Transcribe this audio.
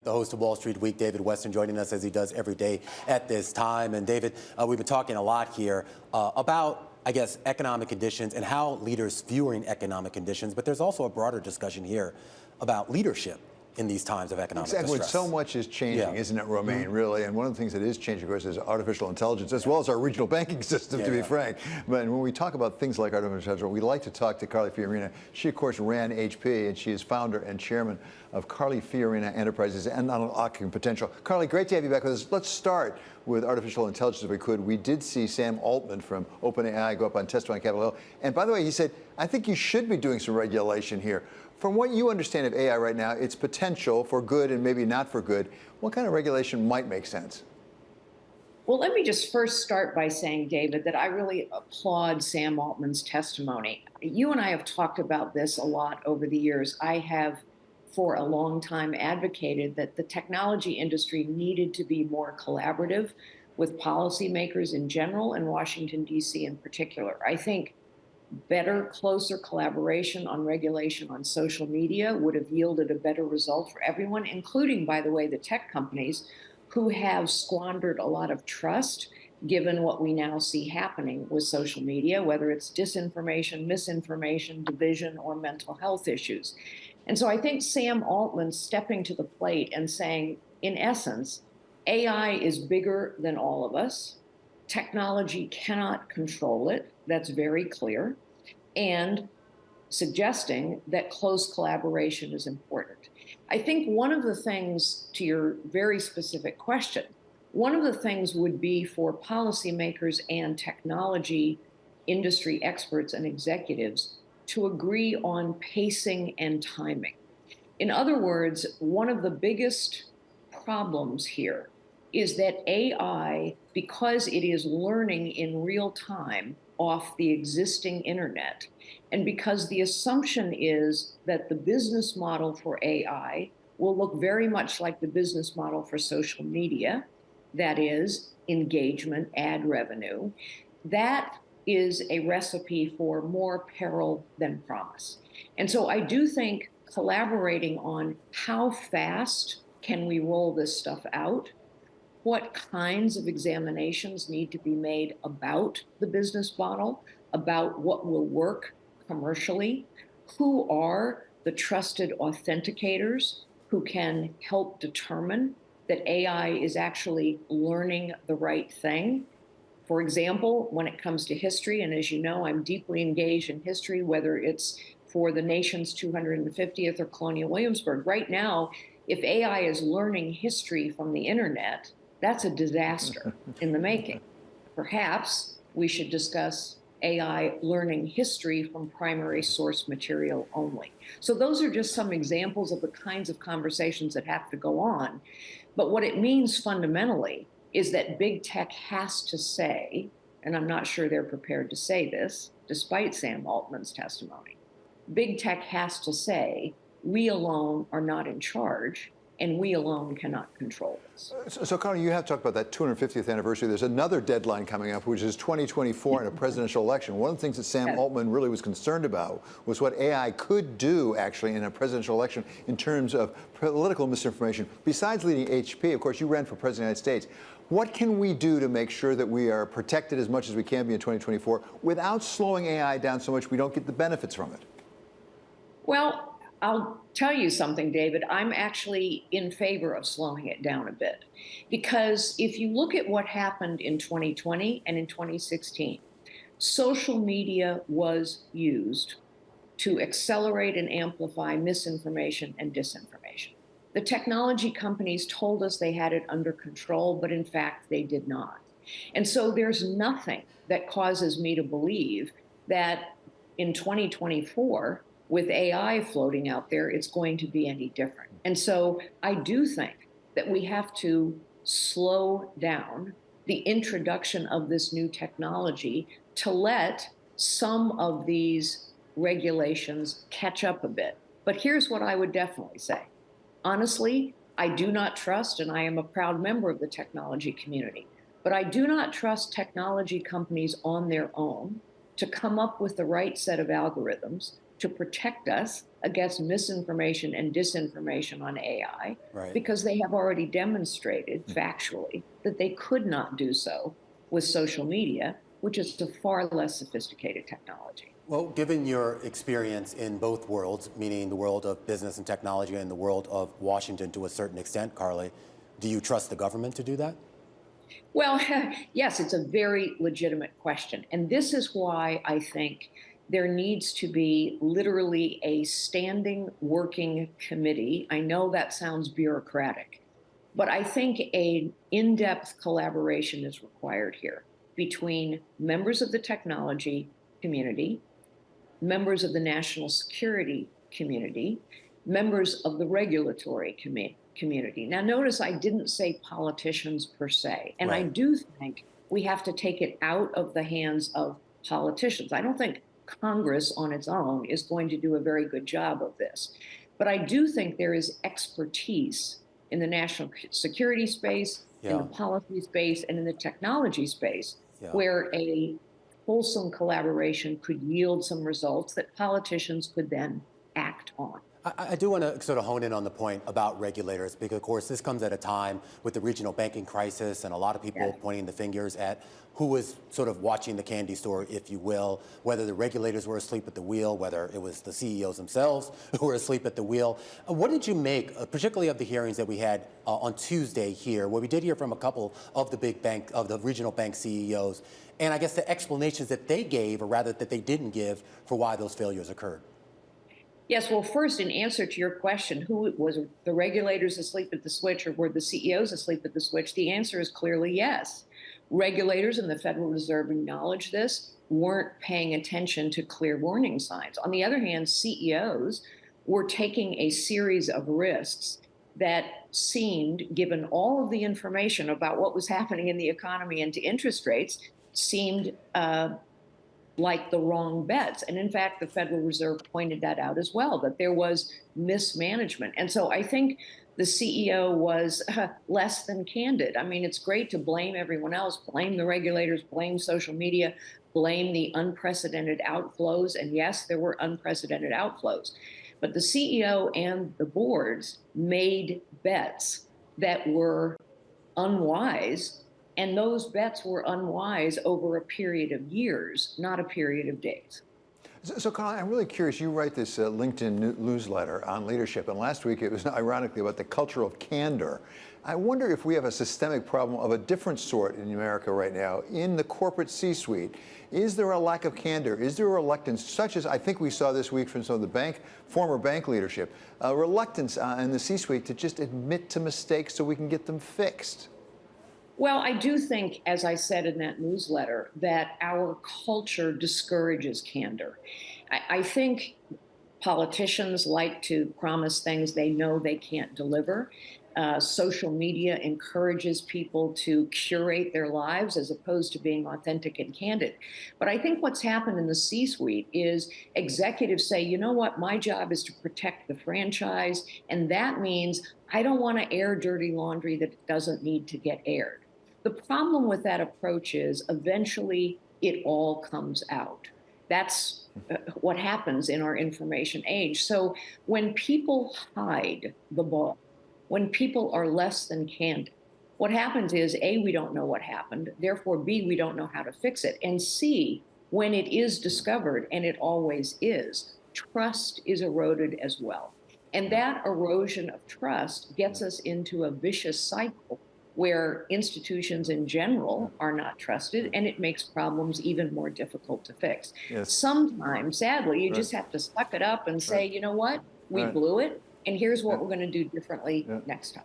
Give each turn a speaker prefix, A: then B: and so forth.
A: the host of Wall Street Week, David Westin, joining us as he does every day at this time. And David, we've been talking a lot here about, I guess, economic conditions and how leaders viewing economic conditions, but there's also a broader discussion here about leadership in these times of economic distress.
B: So much is changing, isn't it, Romaine, really? And one of the things that is changing, of course, is artificial intelligence, as well as our regional banking system, to be frank. But when we talk about things like artificial intelligence, we like to talk to Carly Fiorina. She, of course, ran HP, and she is founder and chairman of Carly Fiorina Enterprises and Unlocking Potential. Carly, great to have you back with us. Let's start with artificial intelligence, if we could. We did see Sam Altman from OpenAI go up on testify on Capitol Hill. And by the way, he said, I think you should be doing some regulation here. From what you understand of AI right now, its potential for good and maybe not for good, what kind of regulation might make sense?
C: Well, let me just first start by saying, David, that I really applaud Sam Altman's testimony. You and I have talked about this a lot over the years. I have, for a long time, advocated that the technology industry needed to be more collaborative with policymakers in general and Washington, D.C. in particular. I think better, closer collaboration on regulation on social media would have yielded a better result for everyone, including, by the way, the tech companies who have squandered a lot of trust given what we now see happening with social media, whether it's disinformation, misinformation, division, or mental health issues. And so I think Sam Altman stepping to the plate and saying, in essence, AI is bigger than all of us. Technology cannot control it. That's very clear. And suggesting that close collaboration is important. I think one of the things, to your very specific question, one of the things would be for policymakers and technology industry experts and executives to agree on pacing and timing. In other words, one of the biggest problems here is that AI, because it is learning in real time off the existing internet, and because the assumption is that the business model for AI will look very much like the business model for social media, that is, engagement, ad revenue, that is a recipe for more peril than promise. And so I do think collaborating on how fast can we roll this stuff out, what kinds of examinations need to be made about the business model, about what will work commercially, who are the trusted authenticators who can help determine that AI is actually learning the right thing. For example, when it comes to history, and as you know, I'm deeply engaged in history, whether it's for the nation's 250th or Colonial Williamsburg. Right now, if AI is learning history from the internet, that's a disaster in the making. Perhaps we should discuss AI learning history from primary source material only. So those are just some examples of the kinds of conversations that have to go on. But what it means fundamentally is that big tech has to say, and I'm not sure they're prepared to say this, despite Sam Altman's testimony, big tech has to say, we alone are not in charge, and we alone cannot control this.
B: So Carly, you have talked about that 250th anniversary. There's another deadline coming up, which is 2024 in a presidential election. One of the things that Sam Altman really was concerned about was what AI could do, actually, in a presidential election in terms of political misinformation. Besides leading HP, of course, you ran for president of the United States. What can we do to make sure that we are protected as much as we can be in 2024 without slowing AI down so much we don't get the benefits from it?
C: Well, I'll tell you something, David. I'm actually in favor of slowing it down a bit. Because if you look at what happened in 2020 and in 2016, social media was used to accelerate and amplify misinformation and disinformation. The technology companies told us they had it under control, but in fact, they did not. And so there's nothing that causes me to believe that in 2024, with AI floating out there, it's going to be any different. And so I do think that we have to slow down the introduction of this new technology to let some of these regulations catch up a bit. But here's what I would definitely say. Honestly, I do not trust, and I am a proud member of the technology community, but I do not trust technology companies on their own to come up with the right set of algorithms to protect us against misinformation and disinformation on AI,
A: Right.
C: because they have already demonstrated factually that they could not do so with social media, which is a far less sophisticated technology.
A: Well, given your experience in both worlds, meaning the world of business and technology and the world of Washington to a certain extent, Carly, do you trust the government to do that?
C: Well, yes, it's a very legitimate question. And this is why I think there needs to be literally a standing working committee. I know that sounds bureaucratic, but I think an in-depth collaboration is required here between members of the technology community, members of the national security community, members of the regulatory community. Now, notice I didn't say politicians per se, and I
A: Right.
C: do think we have to take it out of the hands of politicians. I don't think Congress on its own is going to do a very good job of this, but I do think there is expertise in the national security space, in the
A: Yeah.
C: policy space, and in the technology space
A: Yeah.
C: where a wholesome collaboration could yield some results that politicians could then act on.
A: I do want to sort of hone in on the point about regulators, because, of course, this comes at a time with the regional banking crisis and a lot of people
C: Yes.
A: pointing the fingers at who was sort of watching the candy store, if you will, whether the regulators were asleep at the wheel, whether it was the CEOs themselves who were asleep at the wheel. What did you make, particularly of the hearings that we had on Tuesday here, where we did hear from a couple of the big bank, of the regional bank CEOs, and I guess the explanations that they gave, or rather that they didn't give, for why those failures occurred?
C: Yes, well, first, in answer to your question, who was the regulators asleep at the switch or were the CEOs asleep at the switch? The answer is clearly yes. Regulators and the Federal Reserve acknowledge this, weren't paying attention to clear warning signs. On the other hand, CEOs were taking a series of risks that seemed, given all of the information about what was happening in the economy and to interest rates, seemed like the wrong bets. And in fact, the Federal Reserve pointed that out as well, that there was mismanagement. And so I think the CEO was less than candid. I mean, it's great to blame everyone else, blame the regulators, blame social media, blame the unprecedented outflows. And yes, there were unprecedented outflows. But the CEO and the boards made bets that were unwise, and those bets were unwise over a period of years, not a period of days.
B: So, Carl, I'm really curious. You write this LinkedIn newsletter on leadership, and last week it was ironically about the culture of candor. I wonder if we have a systemic problem of a different sort in America right now in the corporate C-suite. Is there a lack of candor? Is there a reluctance, such as I think we saw this week from some of the former bank leadership, a reluctance in the C-suite to just admit to mistakes so we can get them fixed?
C: Well, I do think, as I said in that newsletter, that our culture discourages candor. I think politicians like to promise things they know they can't deliver. Social media encourages people to curate their lives as opposed to being authentic and candid. But I think what's happened in the C-suite is executives say, you know what, my job is to protect the franchise, and that means I don't want to air dirty laundry that doesn't need to get aired. The problem with that approach is eventually it all comes out. That's what happens in our information age. So when people hide the ball, when people are less than candid, what happens is A, we don't know what happened, therefore B, we don't know how to fix it, and C, when it is discovered, and it always is, trust is eroded as well. And that erosion of trust gets us into a vicious cycle where institutions in general are not trusted, and it makes problems even more difficult to fix.
B: Yes.
C: Sometimes, sadly, you
B: Right.
C: just have to suck it up and say,
B: Right.
C: you know what, we
B: Right.
C: blew it, and here's what
B: Yeah.
C: we're going to do differently
B: Yeah.
C: next time.